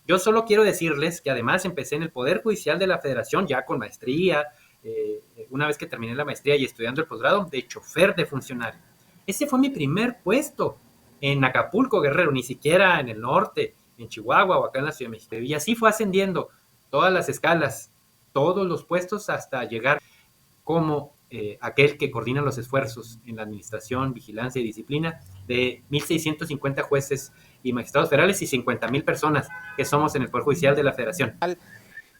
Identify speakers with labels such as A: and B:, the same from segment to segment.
A: Yo solo quiero decirles que además empecé en el Poder Judicial de la Federación, ya con maestría, una vez que terminé la maestría y estudiando el posgrado, de chofer de funcionario. Ese fue mi primer puesto en Acapulco, Guerrero, ni siquiera en el norte, en Chihuahua o acá en la Ciudad de México. Y así fue ascendiendo todas las escalas, todos los puestos hasta llegar como aquel que coordina los esfuerzos en la administración, vigilancia y disciplina de 1.650 jueces y magistrados federales y 50,000 personas que somos en el Poder Judicial de la Federación.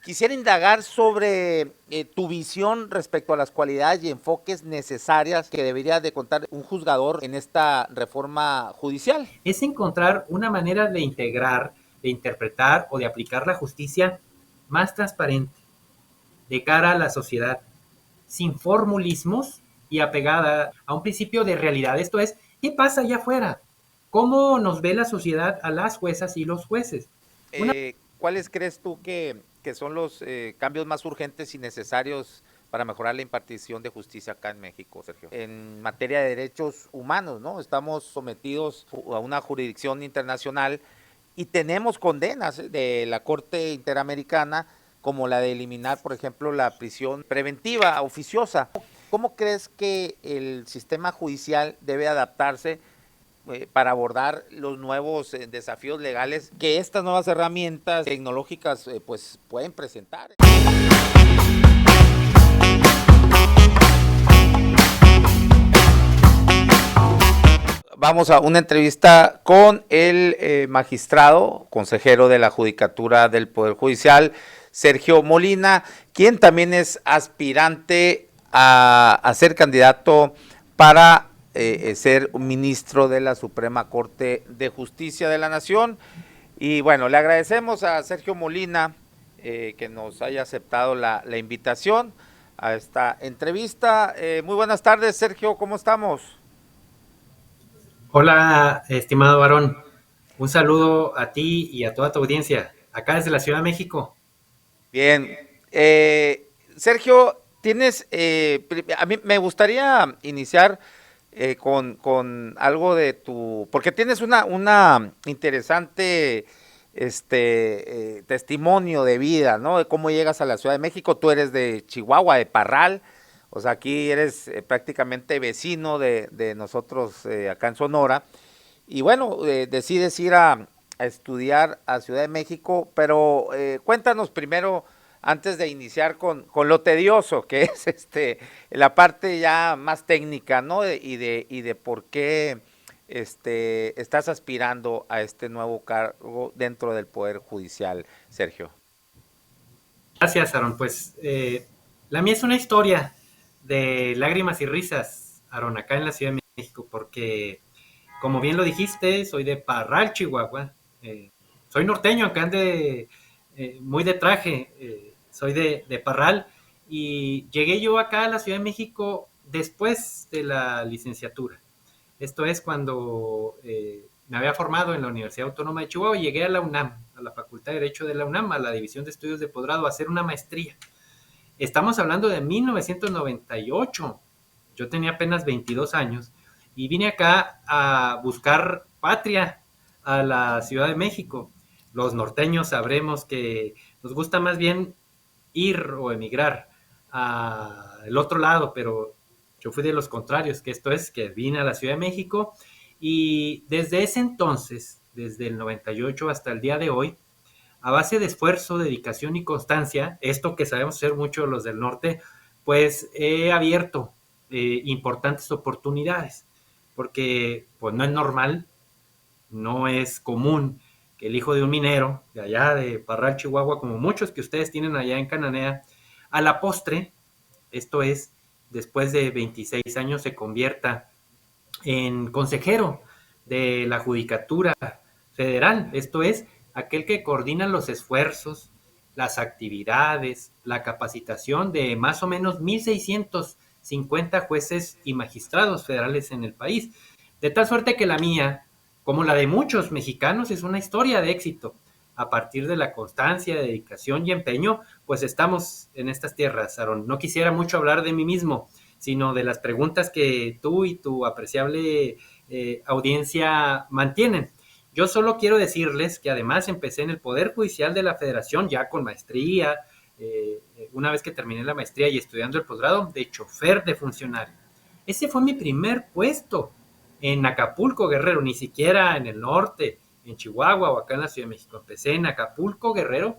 B: Quisiera indagar sobre tu visión respecto a las cualidades y enfoques necesarias que debería de contar un juzgador en esta reforma judicial.
A: Es encontrar una manera de integrar, de interpretar o de aplicar la justicia más transparente de cara a la sociedad, sin formulismos y apegada a un principio de realidad. Esto es, ¿qué pasa allá afuera? ¿Cómo nos ve la sociedad a las juezas y los jueces? Una
B: ¿Cuáles crees tú que son los cambios más urgentes y necesarios para mejorar la impartición de justicia acá en México, Sergio? En materia de derechos humanos, ¿no? Estamos sometidos a una jurisdicción internacional y tenemos condenas de la Corte Interamericana como la de eliminar, por ejemplo, la prisión preventiva oficiosa. ¿Cómo crees que el sistema judicial debe adaptarse para abordar los nuevos desafíos legales que estas nuevas herramientas tecnológicas pues pueden presentar? Vamos a una entrevista con el magistrado, consejero de la Judicatura del Poder Judicial, Sergio Molina, quien también es aspirante a ser candidato para ser un ministro de la Suprema Corte de Justicia de la Nación. Y bueno, le agradecemos a Sergio Molina que nos haya aceptado la invitación a esta entrevista. Muy buenas tardes, Sergio, ¿cómo estamos?
A: Hola, estimado varón. Un saludo a ti y a toda tu audiencia, acá desde la Ciudad de México.
B: Bien. Sergio, tienes, a mí me gustaría iniciar con algo de tu, porque tienes una interesante testimonio de vida, ¿no? De cómo llegas a la Ciudad de México. Tú eres de Chihuahua, de Parral, o sea, aquí eres prácticamente vecino de nosotros acá en Sonora. Y bueno, decides ir a estudiar a Ciudad de México, pero cuéntanos primero, antes de iniciar con lo tedioso, que es la parte ya más técnica, ¿no? Y de por qué estás aspirando a este nuevo cargo dentro del Poder Judicial, Sergio.
A: Gracias, Aaron. Pues la mía es una historia de lágrimas y risas, Aaron, acá en la Ciudad de México, porque como bien lo dijiste, soy de Parral, Chihuahua. Soy norteño, acá ande muy de traje. Soy de Parral y llegué yo acá a la Ciudad de México después de la licenciatura. Esto es cuando me había formado en la Universidad Autónoma de Chihuahua y llegué a la UNAM, a la Facultad de Derecho de la UNAM, a la División de Estudios de Posgrado, a hacer una maestría. Estamos hablando de 1998. Yo tenía apenas 22 años y vine acá a buscar patria a la Ciudad de México. Los norteños sabremos que nos gusta más bien ir o emigrar al otro lado, pero yo fui de los contrarios, que esto es que vine a la Ciudad de México y desde ese entonces, desde el 98 hasta el día de hoy, a base de esfuerzo, dedicación y constancia, esto que sabemos hacer mucho los del norte, pues he abierto importantes oportunidades, porque pues no es normal, no es común que el hijo de un minero de allá de Parral, Chihuahua, como muchos que ustedes tienen allá en Cananea, a la postre, esto es, después de 26 años, se convierta en consejero de la Judicatura Federal, esto es, aquel que coordina los esfuerzos, las actividades, la capacitación de más o menos 1.650 jueces y magistrados federales en el país. De tal suerte que la mía, como la de muchos mexicanos, es una historia de éxito. A partir de la constancia, dedicación y empeño, pues estamos en estas tierras, Aaron. No quisiera mucho hablar de mí mismo, sino de las preguntas que tú y tu apreciable audiencia mantienen. Yo solo quiero decirles que además empecé en el Poder Judicial de la Federación, ya con maestría, una vez que terminé la maestría y estudiando el posgrado, de chofer de funcionario. Ese fue mi primer puesto en Acapulco, Guerrero, ni siquiera en el norte, en Chihuahua o acá en la Ciudad de México. Empecé en Acapulco, Guerrero,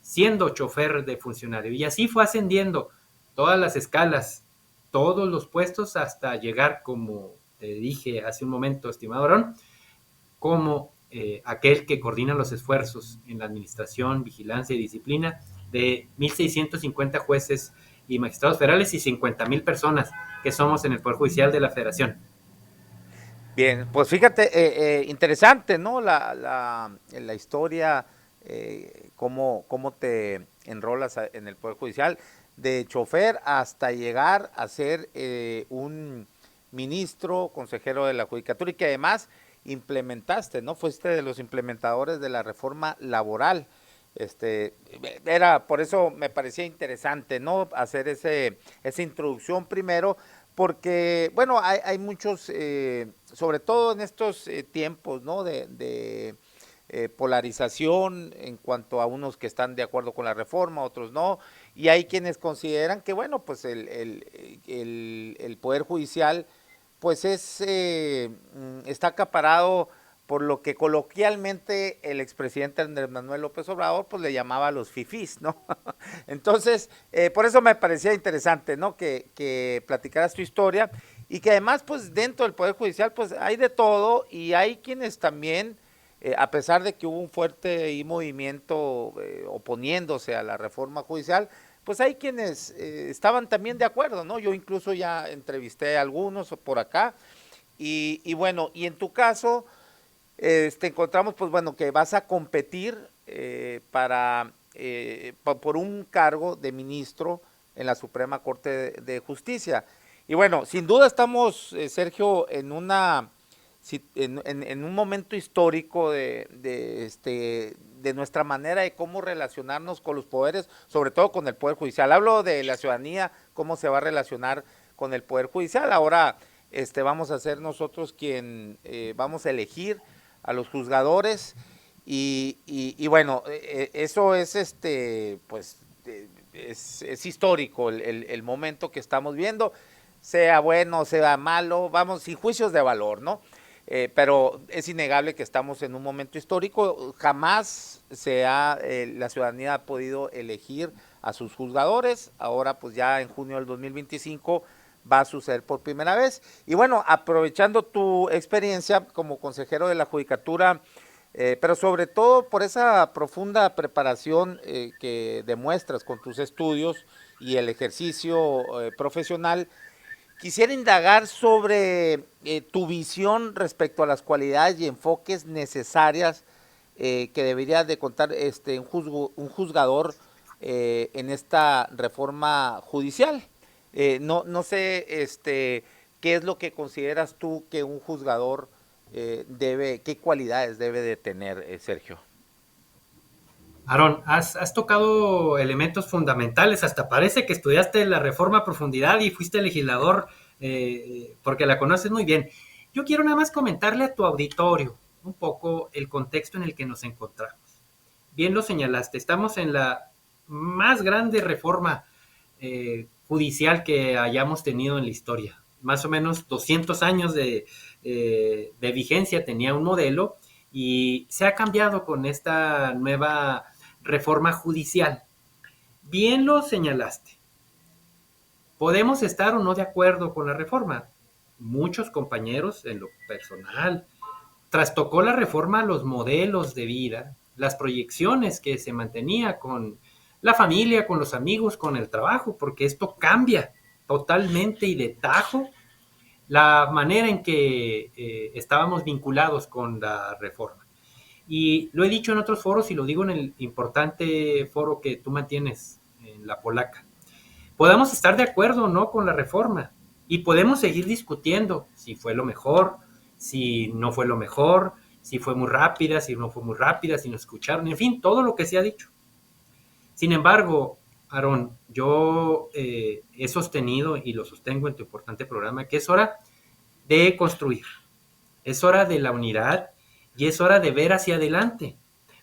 A: siendo chofer de funcionario. Y así fue ascendiendo todas las escalas, todos los puestos hasta llegar, como te dije hace un momento, estimado Aarón, como aquel que coordina los esfuerzos en la administración, vigilancia y disciplina de 1.650 jueces y magistrados federales y 50,000 personas que somos en el Poder Judicial de la Federación.
B: Bien, pues fíjate, interesante, ¿no? La historia, cómo te enrolas en el Poder Judicial, de chofer hasta llegar a ser un ministro, consejero de la Judicatura, y que además implementaste, ¿no? Fuiste de los implementadores de la reforma laboral. Por eso me parecía interesante, ¿no? Hacer esa introducción primero, porque, bueno, hay muchos, sobre todo en estos tiempos, ¿no? De polarización en cuanto a unos que están de acuerdo con la reforma, otros no, y hay quienes consideran que, bueno, pues el Poder Judicial, pues está acaparado por lo que coloquialmente el expresidente Andrés Manuel López Obrador pues le llamaba los fifís, ¿no? Entonces, por eso me parecía interesante, ¿no? Que platicaras tu historia y que además pues dentro del Poder Judicial pues hay de todo y hay quienes también, a pesar de que hubo un fuerte movimiento oponiéndose a la reforma judicial, pues hay quienes estaban también de acuerdo, ¿no? Yo incluso ya entrevisté a algunos por acá y bueno, y en tu caso encontramos, pues bueno, que vas a competir por un cargo de ministro en la Suprema Corte de Justicia. Y bueno, sin duda estamos, Sergio, en un momento histórico de nuestra manera de cómo relacionarnos con los poderes, sobre todo con el Poder Judicial. Hablo de la ciudadanía, cómo se va a relacionar con el Poder Judicial. Ahora vamos a ser nosotros quien vamos a elegir a los juzgadores y bueno, eso es pues es histórico el momento que estamos viendo, sea bueno, sea malo, vamos, sin juicios de valor, ¿no? Pero es innegable que estamos en un momento histórico, jamás la ciudadanía ha podido elegir a sus juzgadores, ahora pues ya en junio del 2025 va a suceder por primera vez. Y bueno, aprovechando tu experiencia como consejero de la Judicatura, pero sobre todo por esa profunda preparación que demuestras con tus estudios y el ejercicio profesional, quisiera indagar sobre tu visión respecto a las cualidades y enfoques necesarias que debería de contar un juzgador en esta reforma judicial. No sé qué es lo que consideras tú que un juzgador qué cualidades debe de tener, Sergio.
A: Aarón, has tocado elementos fundamentales, hasta parece que estudiaste la reforma a profundidad y fuiste legislador porque la conoces muy bien. Yo quiero nada más comentarle a tu auditorio un poco el contexto en el que nos encontramos. Bien lo señalaste, estamos en la más grande reforma judicial que hayamos tenido en la historia. Más o menos 200 años de vigencia tenía un modelo y se ha cambiado con esta nueva reforma judicial. Bien lo señalaste. Podemos estar o no de acuerdo con la reforma. Muchos compañeros en lo personal trastocó la reforma los modelos de vida, las proyecciones que se mantenía con la familia, con los amigos, con el trabajo, porque esto cambia totalmente y de tajo la manera en que estábamos vinculados con la reforma. Y lo he dicho en otros foros y lo digo en el importante foro que tú mantienes en La Polaca. Podemos estar de acuerdo o no con la reforma y podemos seguir discutiendo si fue lo mejor, si no fue lo mejor, si fue muy rápida, si no fue muy rápida, si nos escucharon, en fin, todo lo que se ha dicho. Sin embargo, Aarón, yo he sostenido y lo sostengo en tu importante programa que es hora de construir, es hora de la unidad, y es hora de ver hacia adelante.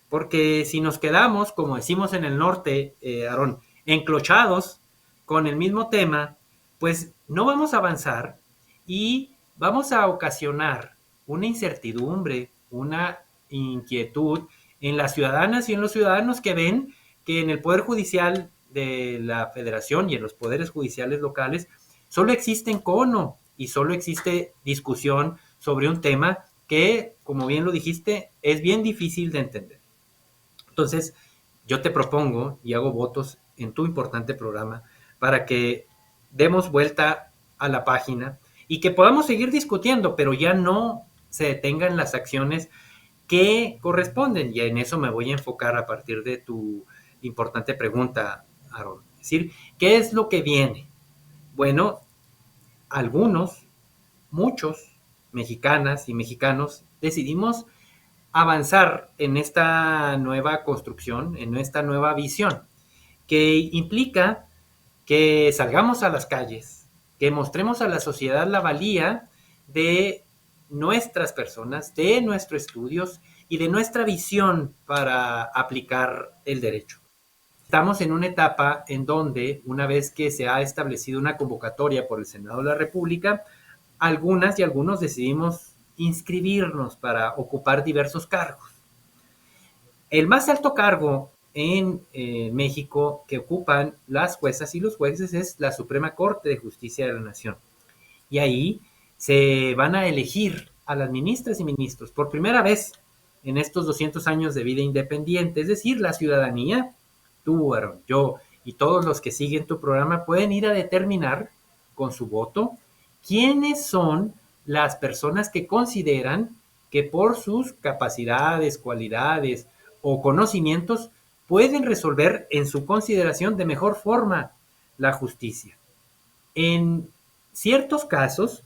A: Porque si nos quedamos, como decimos en el norte, Aarón, enclochados con el mismo tema, pues no vamos a avanzar y vamos a ocasionar una incertidumbre, una inquietud en las ciudadanas y en los ciudadanos que ven que en el Poder Judicial de la Federación y en los poderes judiciales locales solo existe encono y solo existe discusión sobre un tema que, como bien lo dijiste, es bien difícil de entender. Entonces, yo te propongo y hago votos en tu importante programa para que demos vuelta a la página y que podamos seguir discutiendo, pero ya no se detengan las acciones que corresponden. Y en eso me voy a enfocar a partir de tu importante pregunta, Aaron. Es decir, ¿qué es lo que viene? Bueno, algunos, muchos, mexicanas y mexicanos, decidimos avanzar en esta nueva construcción, en esta nueva visión, que implica que salgamos a las calles, que mostremos a la sociedad la valía de nuestras personas, de nuestros estudios y de nuestra visión para aplicar el derecho. Estamos en una etapa en donde, una vez que se ha establecido una convocatoria por el Senado de la República, algunas y algunos decidimos inscribirnos para ocupar diversos cargos. El más alto cargo en México que ocupan las juezas y los jueces es la Suprema Corte de Justicia de la Nación. Y ahí se van a elegir a las ministras y ministros por primera vez en estos 200 años de vida independiente. Es decir, la ciudadanía, tú, Aaron, yo y todos los que siguen tu programa pueden ir a determinar con su voto quiénes son las personas que consideran que por sus capacidades, cualidades o conocimientos pueden resolver en su consideración de mejor forma la justicia. En ciertos casos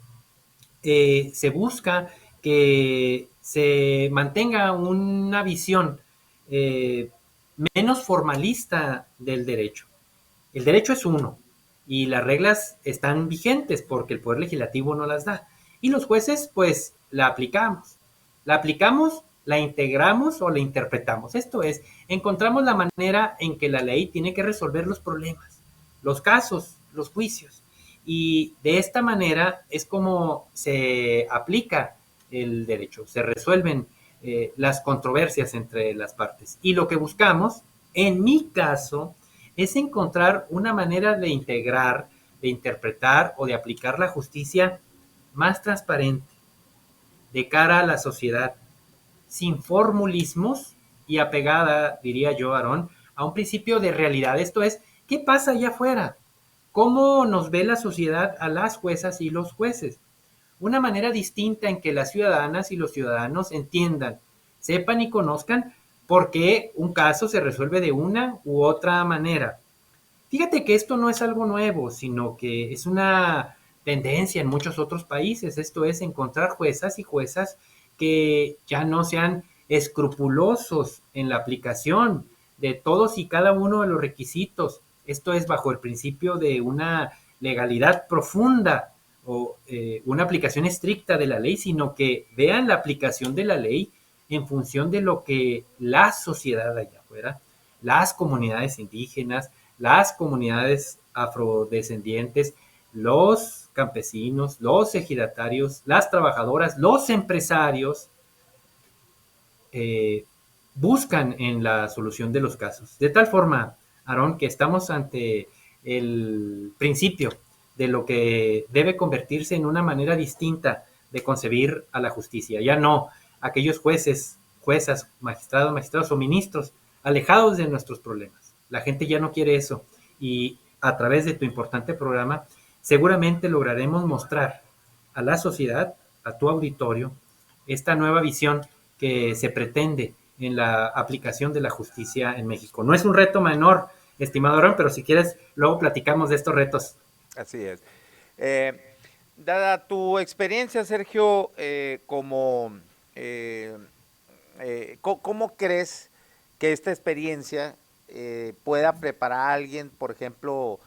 A: se busca que se mantenga una visión eh, menos formalista del derecho. El derecho es uno y las reglas están vigentes porque el Poder Legislativo no las da. Y los jueces, pues, la aplicamos. La aplicamos, la integramos o la interpretamos. Esto es, encontramos la manera en que la ley tiene que resolver los problemas, los casos, los juicios. Y de esta manera es como se aplica el derecho, se resuelven las controversias entre las partes. Y lo que buscamos, en mi caso, es encontrar una manera de integrar, de interpretar o de aplicar la justicia más transparente de cara a la sociedad, sin formulismos y apegada, diría yo, Aarón, a un principio de realidad. Esto es, ¿qué pasa allá afuera? ¿Cómo nos ve la sociedad a las juezas y los jueces? Una manera distinta en que las ciudadanas y los ciudadanos entiendan, sepan y conozcan por qué un caso se resuelve de una u otra manera. Fíjate que esto no es algo nuevo, sino que es una tendencia en muchos otros países. Esto es encontrar juezas y juezas que ya no sean escrupulosos en la aplicación de todos y cada uno de los requisitos. Esto es bajo el principio de una legalidad profunda o una aplicación estricta de la ley, sino que vean la aplicación de la ley en función de lo que la sociedad allá afuera, las comunidades indígenas, las comunidades afrodescendientes, los campesinos, los ejidatarios, las trabajadoras, los empresarios, eh, buscan en la solución de los casos. De tal forma, Aarón, que estamos ante el principio de lo que debe convertirse en una manera distinta de concebir a la justicia. Ya no aquellos jueces, juezas, magistrados, magistrados o ministros alejados de nuestros problemas. La gente ya no quiere eso. Y a través de tu importante programa, seguramente lograremos mostrar a la sociedad, a tu auditorio, esta nueva visión que se pretende en la aplicación de la justicia en México. No es un reto menor, estimado Aaron, pero si quieres, luego platicamos de estos retos.
B: Así es. Eh, Dada tu experiencia, Sergio, eh, ¿cómo crees que esta experiencia pueda preparar a alguien, por ejemplo,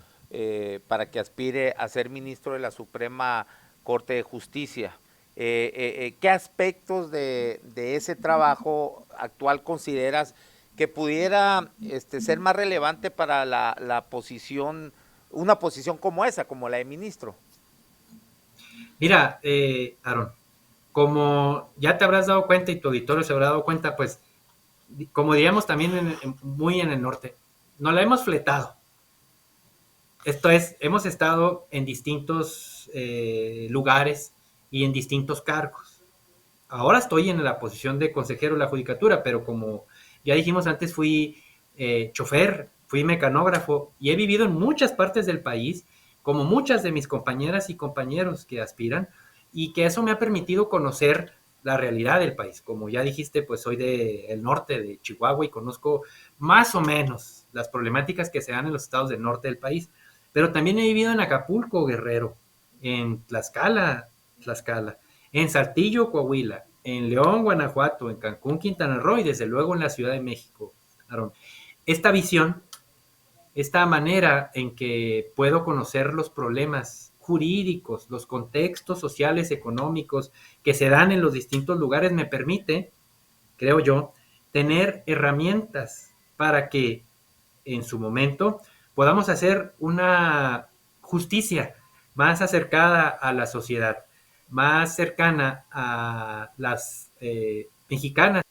B: para que aspire a ser ministro de la Suprema Corte de Justicia? ¿Qué aspectos de ese trabajo actual consideras que pudiera ser más relevante para la posición, una posición como esa, como la de ministro?
A: Mira, Aaron, como ya te habrás dado cuenta y tu auditorio se habrá dado cuenta, pues, como diríamos también muy en el norte, nos la hemos fletado. Esto es, hemos estado en distintos lugares y en distintos cargos. Ahora estoy en la posición de consejero de la judicatura, pero como ya dijimos antes, fui chofer, fui mecanógrafo y he vivido en muchas partes del país, como muchas de mis compañeras y compañeros que aspiran, y que eso me ha permitido conocer la realidad del país. Como ya dijiste, pues soy del norte de Chihuahua y conozco más o menos las problemáticas que se dan en los estados del norte del país. Pero también he vivido en Acapulco, Guerrero, en Tlaxcala, en Saltillo, Coahuila, en León, Guanajuato, en Cancún, Quintana Roo y desde luego en la Ciudad de México, Aaron. Esta visión, esta manera en que puedo conocer los problemas jurídicos, los contextos sociales, económicos que se dan en los distintos lugares me permite, creo yo, tener herramientas para que en su momento podamos hacer una justicia más acercada a la sociedad, más cercana a las mexicanas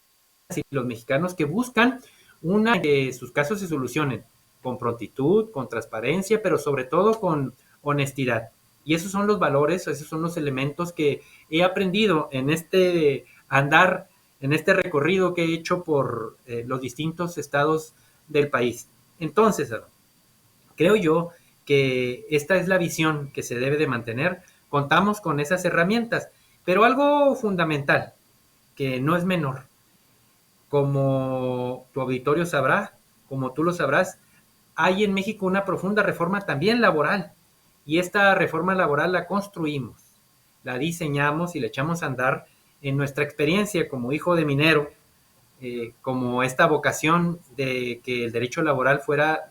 A: y los mexicanos que buscan una que sus casos se solucionen con prontitud, con transparencia, pero sobre todo con honestidad. Y esos son los valores, esos son los elementos que he aprendido en este andar, en este recorrido que he hecho por los distintos estados del país. Entonces, creo yo que esta es la visión que se debe de mantener. Contamos con esas herramientas, pero algo fundamental, que no es menor, como tu auditorio sabrá, como tú lo sabrás, hay en México una profunda reforma también laboral. Y esta reforma laboral la construimos, la diseñamos y la echamos a andar en nuestra experiencia como hijo de minero, como esta vocación de que el derecho laboral fuera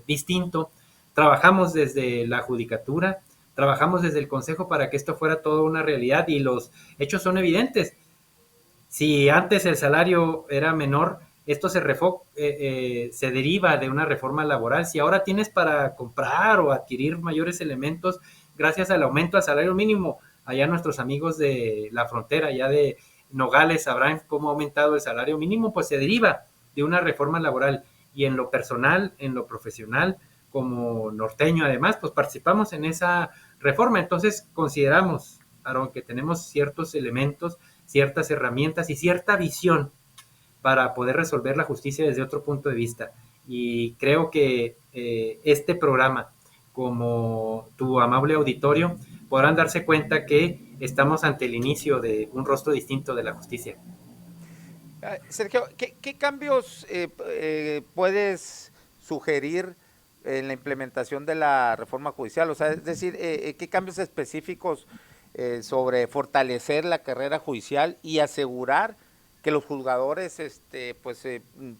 A: distinto. Trabajamos desde la judicatura, trabajamos desde el Consejo para que esto fuera toda una realidad y los hechos son evidentes. Si antes el salario era menor, esto se deriva de una reforma laboral. Si ahora tienes para comprar o adquirir mayores elementos gracias al aumento al salario mínimo, allá nuestros amigos de la frontera, allá de Nogales, sabrán cómo ha aumentado el salario mínimo, pues se deriva de una reforma laboral. Y en lo personal, en lo profesional, como norteño además, pues participamos en esa reforma. Entonces consideramos, Aaron, que tenemos ciertos elementos, ciertas herramientas y cierta visión para poder resolver la justicia desde otro punto de vista. Y creo que este programa, como tu amable auditorio, podrán darse cuenta que estamos ante el inicio de un rostro distinto de la justicia.
B: Sergio, ¿qué cambios puedes sugerir en la implementación de la reforma judicial? O sea, es decir, ¿qué cambios específicos sobre fortalecer la carrera judicial y asegurar que los juzgadores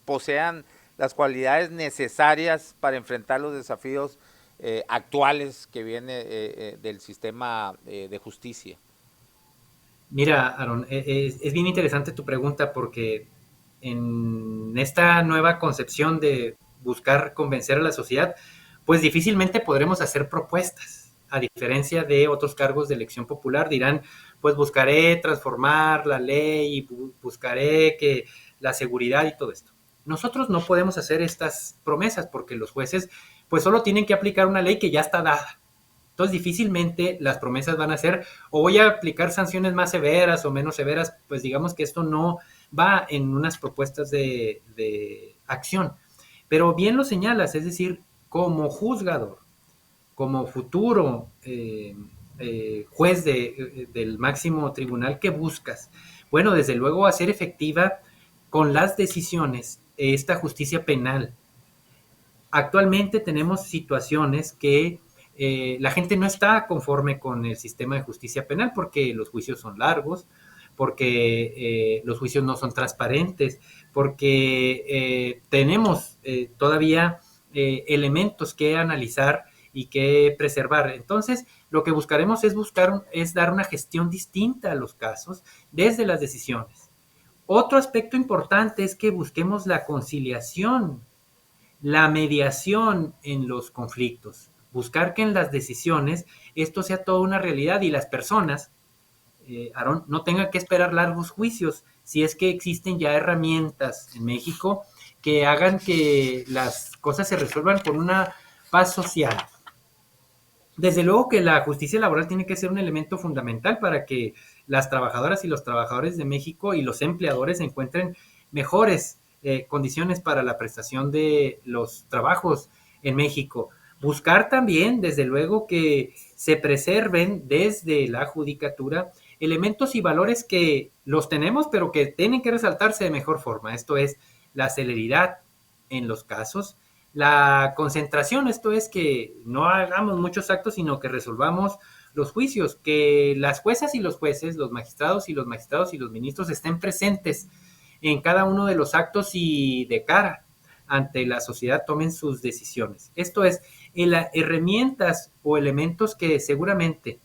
B: posean las cualidades necesarias para enfrentar los desafíos actuales que viene del sistema de justicia?
A: Mira, Aaron, es bien interesante tu pregunta porque en esta nueva concepción de buscar convencer a la sociedad, pues difícilmente podremos hacer propuestas. A diferencia de otros cargos de elección popular, dirán, pues buscaré transformar la ley y buscaré que la seguridad y todo esto. Nosotros no podemos hacer estas promesas porque los jueces pues solo tienen que aplicar una ley que ya está dada. Entonces difícilmente las promesas van a ser o voy a aplicar sanciones más severas o menos severas, pues digamos que esto no va en unas propuestas de acción. Pero bien lo señalas, es decir, como juzgador, como futuro juez del máximo tribunal, ¿qué buscas? Bueno, desde luego hacer efectiva con las decisiones esta justicia penal. Actualmente tenemos situaciones que la gente no está conforme con el sistema de justicia penal porque los juicios son largos, porque los juicios no son transparentes, porque tenemos todavía elementos que analizar y que preservar. Entonces, lo que buscaremos es dar una gestión distinta a los casos desde las decisiones. Otro aspecto importante es que busquemos la conciliación, la mediación en los conflictos, buscar que en las decisiones esto sea toda una realidad y las personas, Aarón, no tengan que esperar largos juicios si es que existen ya herramientas en México que hagan que las cosas se resuelvan con una paz social. Desde luego que la justicia laboral tiene que ser un elemento fundamental para que las trabajadoras y los trabajadores de México y los empleadores encuentren mejores condiciones para la prestación de los trabajos en México. Buscar también, desde luego, que se preserven desde la judicatura elementos y valores que los tenemos, pero que tienen que resaltarse de mejor forma. Esto es la celeridad en los casos, la concentración, esto es que no hagamos muchos actos, sino que resolvamos los juicios, que las juezas y los jueces, los magistrados y los magistrados y los ministros estén presentes en cada uno de los actos y de cara ante la sociedad tomen sus decisiones. Esto es, herramientas o elementos que seguramente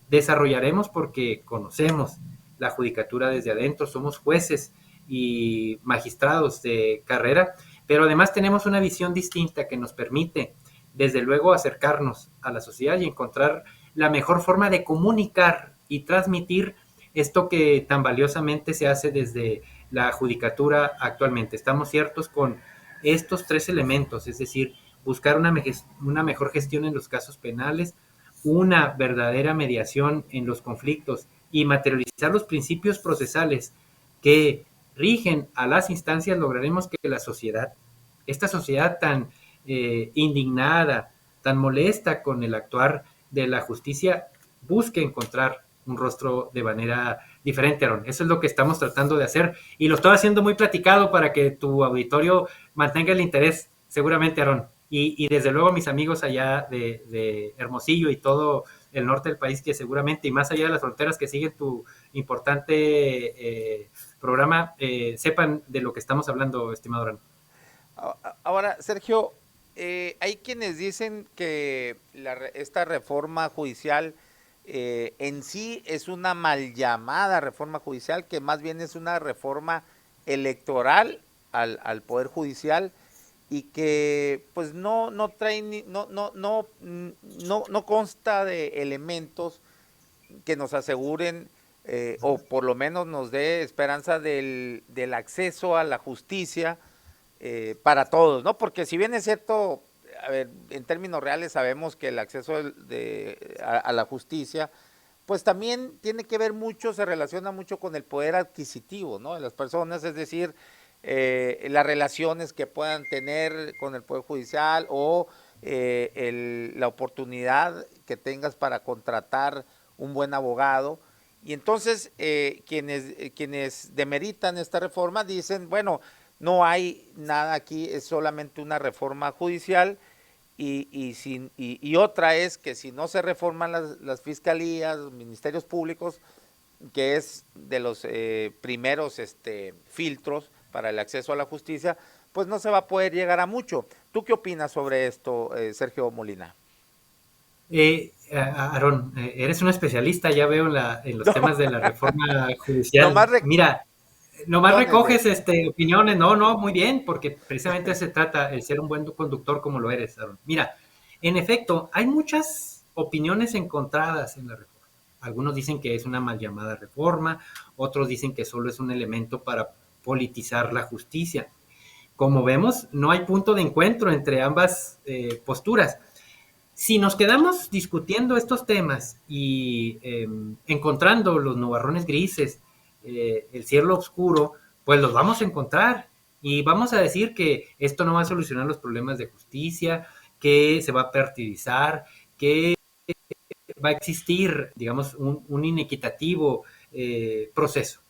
A: desarrollaremos porque conocemos la judicatura desde adentro, somos jueces y magistrados de carrera, pero además tenemos una visión distinta que nos permite, desde luego, acercarnos a la sociedad y encontrar la mejor forma de comunicar y transmitir esto que tan valiosamente se hace desde la judicatura actualmente. Estamos ciertos con estos tres elementos, es decir, buscar una mejor gestión en los casos penales, una verdadera mediación en los conflictos y materializar los principios procesales que rigen a las instancias, lograremos que la sociedad, esta sociedad tan indignada, tan molesta con el actuar de la justicia, busque encontrar un rostro de manera diferente, Aaron. Eso es lo que estamos tratando de hacer y lo estoy haciendo muy platicado para que tu auditorio mantenga el interés, seguramente, Aaron. Y desde luego mis amigos allá de Hermosillo y todo el norte del país, que seguramente, y más allá de las fronteras que siguen tu importante programa, sepan de lo que estamos hablando, estimado Aaron.
B: Ahora, Sergio, hay quienes dicen que esta reforma judicial en sí es una mal llamada reforma judicial, que más bien es una reforma electoral al Poder Judicial y que pues no trae, no consta de elementos que nos aseguren o por lo menos nos dé esperanza del acceso a la justicia para todos, ¿no? Porque si bien es cierto, a ver, en términos reales sabemos que el acceso a la justicia, pues también tiene que ver mucho, se relaciona mucho con el poder adquisitivo, ¿no? De las personas, es decir, las relaciones que puedan tener con el Poder Judicial o la oportunidad que tengas para contratar un buen abogado. Y entonces quienes demeritan esta reforma dicen, bueno, no hay nada aquí, es solamente una reforma judicial y otra es que si no se reforman las fiscalías, los ministerios públicos, que es de los primeros filtros para el acceso a la justicia, pues no se va a poder llegar a mucho. ¿Tú qué opinas sobre esto, Sergio Molina?
A: Aarón, eres un especialista, ya veo en los temas de la reforma judicial.
B: Nomás
A: Mira, nomás
B: opiniones
A: recoges opiniones, no, muy bien, porque precisamente se trata el ser un buen conductor como lo eres, Aaron. Mira, en efecto, hay muchas opiniones encontradas en la reforma. Algunos dicen que es una mal llamada reforma, otros dicen que solo es un elemento para politizar la justicia. Como vemos, no hay punto de encuentro entre ambas posturas. Si nos quedamos discutiendo estos temas y encontrando los nubarrones grises, el cielo oscuro, pues los vamos a encontrar y vamos a decir que esto no va a solucionar los problemas de justicia, que se va a partidizar, que va a existir, digamos, un inequitativo proceso.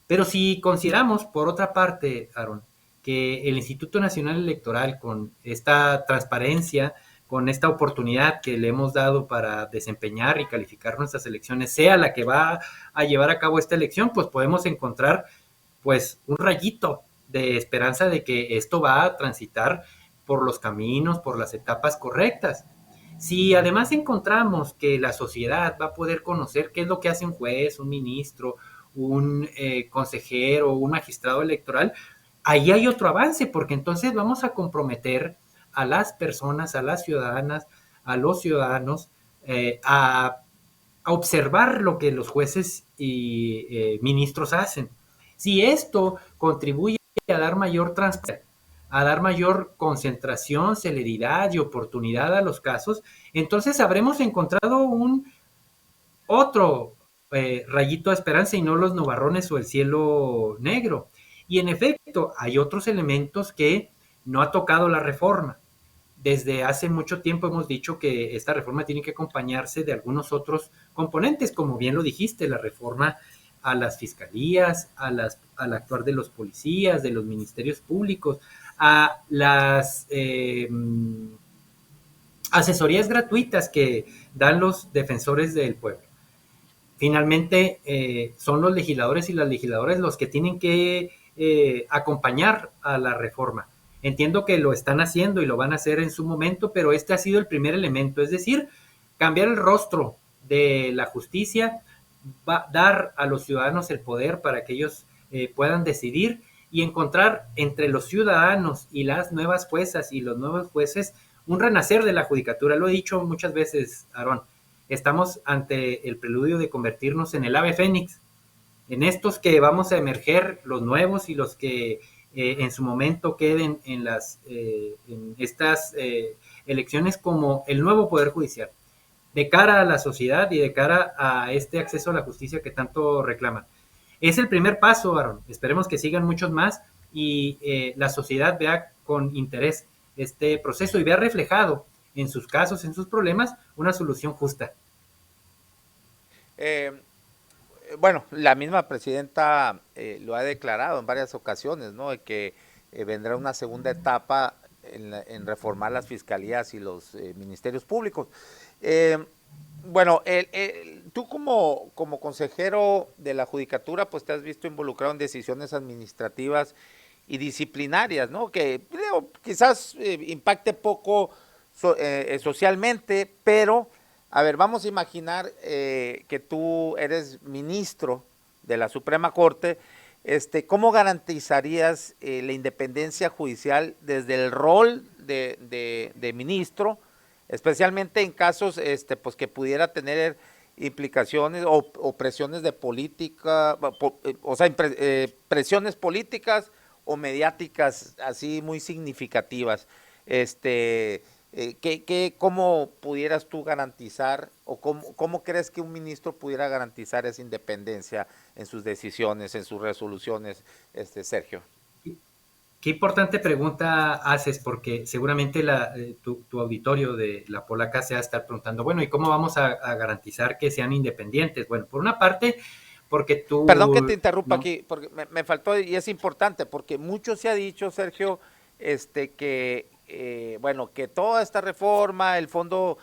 A: Pero si consideramos, por otra parte, Aaron, que el Instituto Nacional Electoral, con esta transparencia, con esta oportunidad que le hemos dado para desempeñar y calificar nuestras elecciones, sea la que va a llevar a cabo esta elección, pues podemos encontrar pues un rayito de esperanza de que esto va a transitar por los caminos, por las etapas correctas. Si además encontramos que la sociedad va a poder conocer qué es lo que hace un juez, un ministro, un consejero, un magistrado electoral, ahí hay otro avance, porque entonces vamos a comprometer a las personas, a las ciudadanas, a los ciudadanos, a observar lo que los jueces y ministros hacen. Si esto contribuye a dar mayor transparencia, a dar mayor concentración, celeridad y oportunidad a los casos, entonces habremos encontrado un otro rayito de esperanza y no los nubarrones o el cielo negro. Y en efecto, hay otros elementos que no ha tocado la reforma. Desde hace mucho tiempo hemos dicho que esta reforma tiene que acompañarse de algunos otros componentes, como bien lo dijiste, la reforma a las fiscalías, al actuar de los policías, de los ministerios públicos, a las asesorías gratuitas que dan los defensores del pueblo. Finalmente, son los legisladores y las legisladoras los que tienen que acompañar a la reforma. Entiendo que lo están haciendo y lo van a hacer en su momento, pero este ha sido el primer elemento, es decir, cambiar el rostro de la justicia, dar a los ciudadanos el poder para que ellos puedan decidir y encontrar entre los ciudadanos y las nuevas juezas y los nuevos jueces un renacer de la judicatura. Lo he dicho muchas veces, Aarón, estamos ante el preludio de convertirnos en el ave fénix, en estos que vamos a emerger, los nuevos y los que en su momento queden en estas elecciones como el nuevo Poder Judicial, de cara a la sociedad y de cara a este acceso a la justicia que tanto reclaman. Es el primer paso, Aaron. Esperemos que sigan muchos más y la sociedad vea con interés este proceso y vea reflejado en sus casos, en sus problemas, una solución justa.
B: Eh, bueno, la misma presidenta lo ha declarado en varias ocasiones, ¿no? De que vendrá una segunda etapa en reformar las fiscalías y los ministerios públicos. Eh, bueno, tú como consejero de la judicatura, pues te has visto involucrado en decisiones administrativas y disciplinarias, ¿no? Que quizás impacte poco socialmente, pero, a ver, vamos a imaginar que tú eres ministro de la Suprema Corte. ¿Cómo garantizarías la independencia judicial desde el rol de ministro, especialmente en casos pues que pudiera tener implicaciones o presiones de política, o sea, presiones políticas o mediáticas así muy significativas? ¿Cómo pudieras tú garantizar o cómo crees que un ministro pudiera garantizar esa independencia en sus decisiones, en sus resoluciones, Sergio?
A: Qué importante pregunta haces, porque seguramente tu auditorio de La Polaca se va a estar preguntando, bueno, ¿y cómo vamos a garantizar que sean independientes? Bueno, por una parte, porque
B: Perdón que
A: tú,
B: te interrumpa
A: ¿no?
B: aquí, porque me faltó y es importante, porque mucho se ha dicho, Sergio, que bueno, que toda esta reforma, el fondo,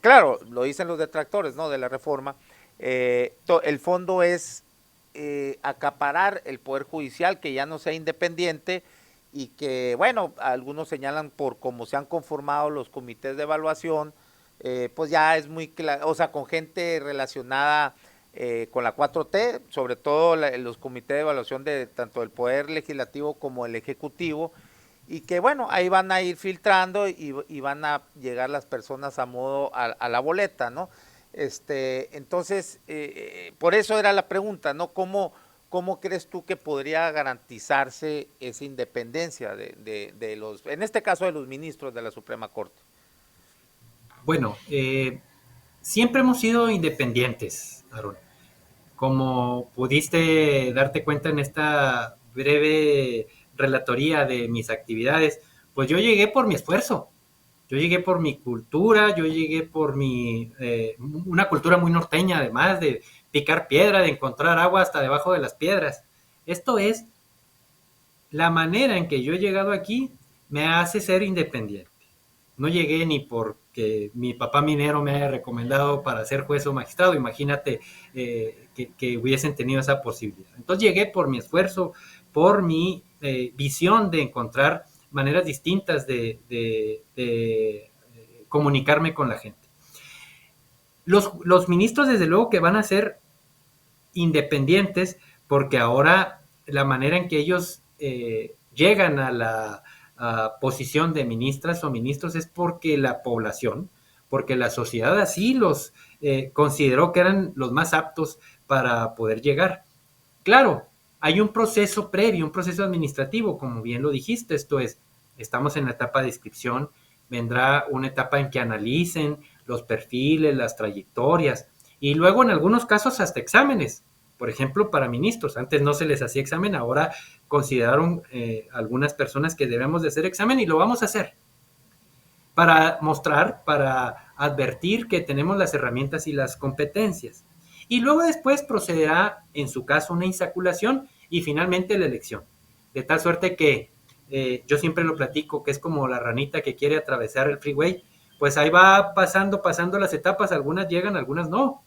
B: claro, lo dicen los detractores, ¿no? De la reforma, el fondo es acaparar el poder judicial, que ya no sea independiente y que, bueno, algunos señalan por cómo se han conformado los comités de evaluación, pues ya es muy claro, o sea, con gente relacionada con la 4T, sobre todo los comités de evaluación de tanto el Poder Legislativo como el Ejecutivo, y que bueno, ahí van a ir filtrando y van a llegar las personas a modo a la boleta, ¿no? Entonces, por eso era la pregunta, ¿no? ¿Cómo crees tú que podría garantizarse esa independencia de los, en este caso de los ministros de la Suprema Corte?
A: Bueno, siempre hemos sido independientes, Aaron. Como pudiste darte cuenta en esta breve relatoría de mis actividades, pues yo llegué por mi esfuerzo, yo llegué por mi cultura, yo llegué por una cultura muy norteña, además de picar piedra, de encontrar agua hasta debajo de las piedras. Esto es, la manera en que yo he llegado aquí me hace ser independiente. No llegué ni porque mi papá minero me haya recomendado para ser juez o magistrado, imagínate que hubiesen tenido esa posibilidad. Entonces llegué por mi esfuerzo, por mi visión de encontrar maneras distintas de comunicarme con la gente. Los ministros, desde luego, que van a ser independientes, porque ahora la manera en que ellos llegan a la posición de ministras o ministros es porque la población, porque la sociedad así los consideró que eran los más aptos para poder llegar. Claro, hay un proceso previo, un proceso administrativo, como bien lo dijiste, esto es, estamos en la etapa de inscripción, vendrá una etapa en que analicen los perfiles, las trayectorias, y luego en algunos casos hasta exámenes. Por ejemplo, para ministros, antes no se les hacía examen, ahora consideraron algunas personas que debemos de hacer examen y lo vamos a hacer para mostrar, para advertir que tenemos las herramientas y las competencias. Y luego después procederá, en su caso, una insaculación y finalmente la elección. De tal suerte que yo siempre lo platico, que es como la ranita que quiere atravesar el freeway, pues ahí va pasando las etapas, algunas llegan, algunas no.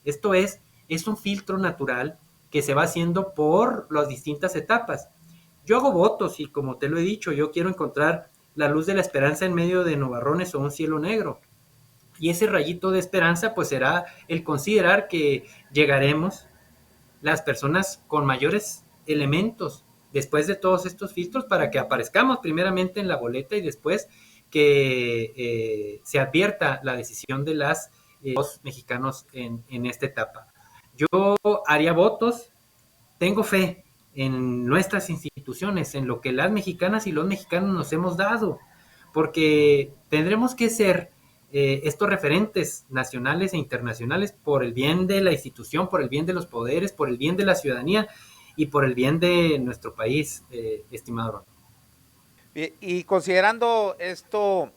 A: Esto es un filtro natural que se va haciendo por las distintas etapas. Yo hago votos y como te lo he dicho, yo quiero encontrar la luz de la esperanza en medio de nubarrones o un cielo negro. Y ese rayito de esperanza pues será el considerar que llegaremos las personas con mayores elementos después de todos estos filtros para que aparezcamos primeramente en la boleta y después que se advierta la decisión de los mexicanos en esta etapa. Yo haría votos, tengo fe en nuestras instituciones, en lo que las mexicanas y los mexicanos nos hemos dado, porque tendremos que ser estos referentes nacionales e internacionales por el bien de la institución, por el bien de los poderes, por el bien de la ciudadanía y por el bien de nuestro país, estimado Ron.
B: Y considerando esto,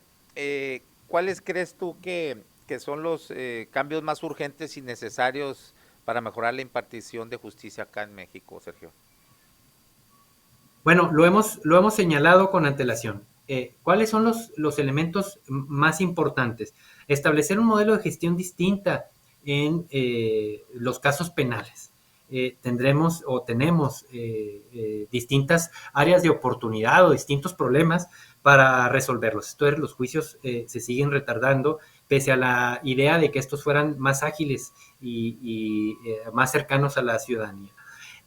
B: ¿cuáles crees tú que son los cambios más urgentes y necesarios para mejorar la impartición de justicia acá en México, Sergio?
A: Bueno, lo hemos señalado con antelación. ¿Cuáles son los elementos más importantes? Establecer un modelo de gestión distinta en los casos penales. Tendremos o tenemos distintas áreas de oportunidad o distintos problemas para resolverlos. Esto es, los juicios se siguen retardando, pese a la idea de que estos fueran más ágiles y más cercanos a la ciudadanía.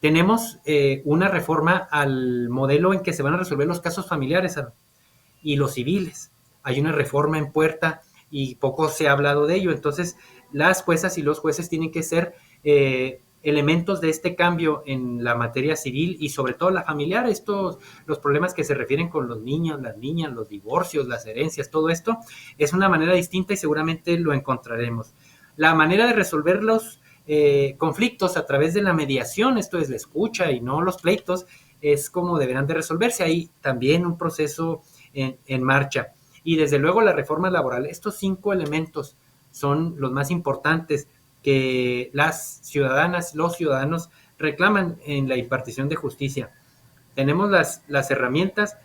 A: Tenemos una reforma al modelo en que se van a resolver los casos familiares y los civiles. Hay una reforma en puerta y poco se ha hablado de ello. Entonces, las juezas y los jueces tienen que ser elementos de este cambio en la materia civil y sobre todo la familiar. Los problemas que se refieren con los niños, las niñas, los divorcios, las herencias, todo esto es una manera distinta y seguramente lo encontraremos. La manera de resolverlos conflictos a través de la mediación, esto es la escucha y no los pleitos, es como deberán de resolverse. Hay también un proceso en marcha. Y desde luego la reforma laboral. Estos 5 elementos son los más importantes que las ciudadanas, los ciudadanos reclaman en la impartición de justicia. Tenemos las herramientas,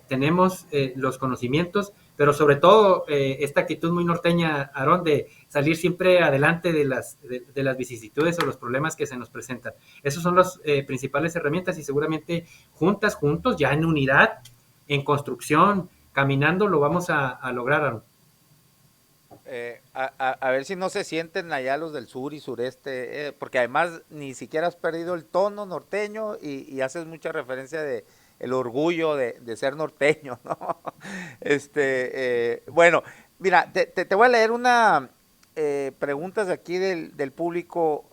A: tenemos los conocimientos, pero sobre todo esta actitud muy norteña, Aarón, de salir siempre adelante de las vicisitudes o los problemas que se nos presentan. Esas son las principales herramientas y seguramente juntos, ya en unidad, en construcción, caminando, lo vamos a lograr, Aarón.
B: A ver si no se sienten allá los del sur y sureste, porque además ni siquiera has perdido el tono norteño y haces mucha referencia de el orgullo de ser norteño, ¿no? Bueno, mira, te voy a leer una preguntas aquí del público.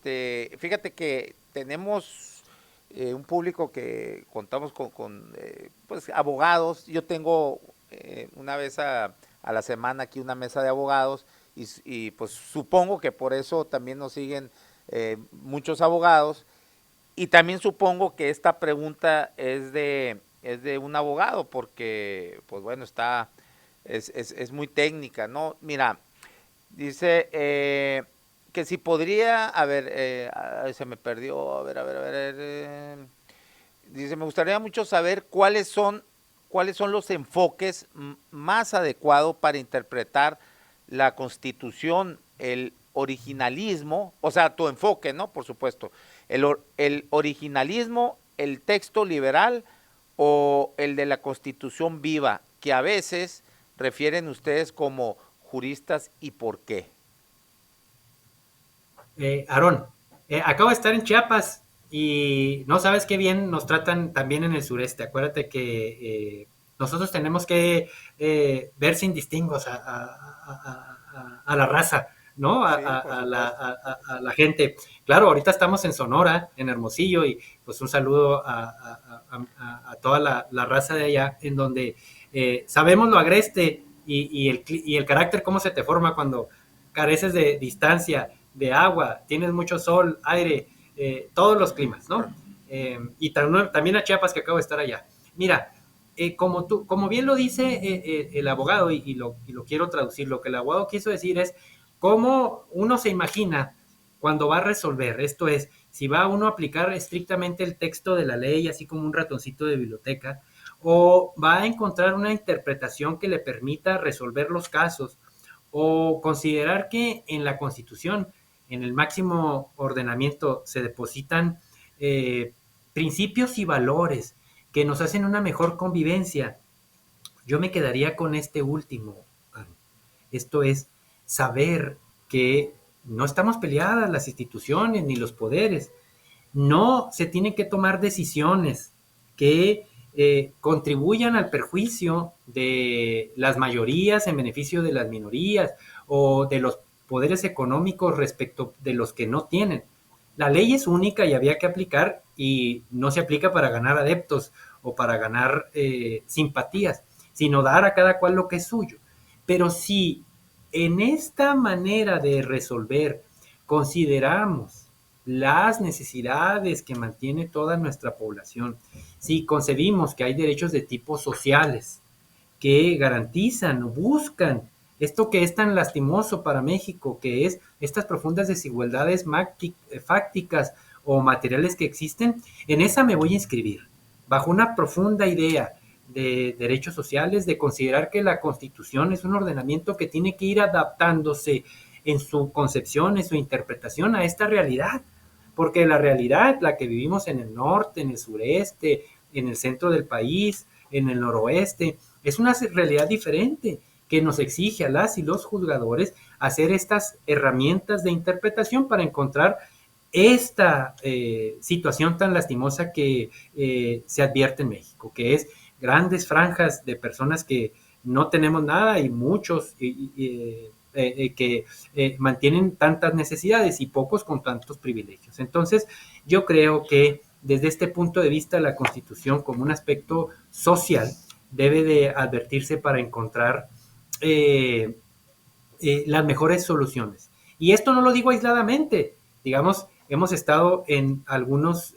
B: Fíjate que tenemos un público que contamos con pues abogados. Yo tengo una vez a la semana aquí una mesa de abogados y pues supongo que por eso también nos siguen muchos abogados y también supongo que esta pregunta es de un abogado porque pues bueno es muy técnica, ¿no? Mira, dice que si podría, a ver, se me perdió, a ver, dice, me gustaría mucho saber cuáles son los enfoques más adecuados para interpretar la Constitución, el originalismo, o sea, tu enfoque, ¿no? Por supuesto, el originalismo, el texto liberal o el de la Constitución viva, que a veces refieren ustedes como juristas y por qué?
A: Aarón, acabo de estar en Chiapas y no sabes qué bien nos tratan también en el sureste. Acuérdate que nosotros tenemos que ver sin distingos a la raza, ¿no?
B: Sí, por supuesto.
A: A la gente. Claro, ahorita estamos en Sonora, en Hermosillo, y pues un saludo a toda la raza de allá, en donde sabemos lo agreste y el carácter, cómo se te forma cuando careces de distancia, de agua, tienes mucho sol, aire, todos los climas, ¿no? Y también a Chiapas, que acabo de estar allá. Mira, como bien lo dice el abogado, y lo quiero traducir, lo que el abogado quiso decir es cómo uno se imagina cuando va a resolver, esto es, si va uno a aplicar estrictamente el texto de la ley, así como un ratoncito de biblioteca, o va a encontrar una interpretación que le permita resolver los casos, o considerar que en la Constitución, en el máximo ordenamiento, se depositan eh, principios y valores que nos hacen una mejor convivencia. Yo me quedaría con este último. Esto es saber que no estamos peleadas las instituciones ni los poderes. No se tienen que tomar decisiones que contribuyan al perjuicio de las mayorías en beneficio de las minorías o de los poderes económicos respecto de los que no tienen. La ley es única y había que aplicar, y no se aplica para ganar adeptos o para ganar simpatías, sino dar a cada cual lo que es suyo. Pero si en esta manera de resolver consideramos las necesidades que mantiene toda nuestra población, si concebimos que hay derechos de tipo sociales que garantizan o buscan esto que es tan lastimoso para México, que es estas profundas desigualdades fácticas o materiales que existen, en esa me voy a inscribir, bajo una profunda idea de derechos sociales, de considerar que la Constitución es un ordenamiento que tiene que ir adaptándose en su concepción, en su interpretación a esta realidad, porque la realidad, la que vivimos en el norte, en el sureste, en el centro del país, en el noroeste, es una realidad diferente que nos exige a las y los juzgadores hacer estas herramientas de interpretación para encontrar esta situación tan lastimosa que se advierte en México, que es grandes franjas de personas que no tenemos nada y muchos que mantienen tantas necesidades y pocos con tantos privilegios. Entonces, yo creo que desde este punto de vista la Constitución como un aspecto social debe de advertirse para encontrar las mejores soluciones. Y esto no lo digo aisladamente, digamos, hemos estado en algunos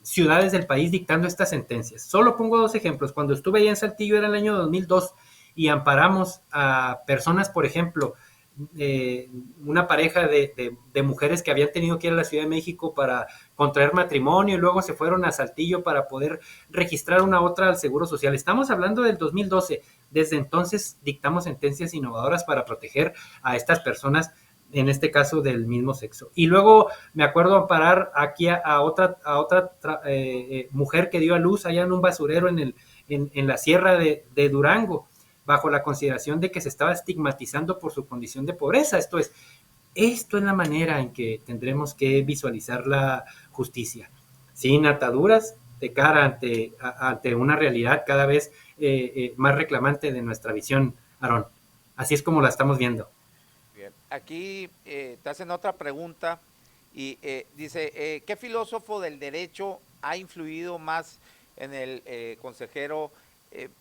A: ciudades del país dictando estas sentencias. Solo pongo dos ejemplos. Cuando estuve allá en Saltillo era el año 2002 y amparamos a personas, por ejemplo, una pareja de mujeres que habían tenido que ir a la Ciudad de México para contraer matrimonio y luego se fueron a Saltillo para poder registrar una otra al Seguro Social. Estamos hablando del 2012. Desde entonces dictamos sentencias innovadoras para proteger a estas personas, en este caso del mismo sexo. Y luego me acuerdo amparar aquí a otra mujer que dio a luz allá en un basurero en la sierra de Durango, bajo la consideración de que se estaba estigmatizando por su condición de pobreza. Esto es la manera en que tendremos que visualizar la justicia, sin ataduras, de cara ante una realidad cada vez más reclamante de nuestra visión, Aarón. Así es como la estamos viendo.
B: Bien. Aquí te hacen otra pregunta y dice, ¿qué filósofo del derecho ha influido más en el consejero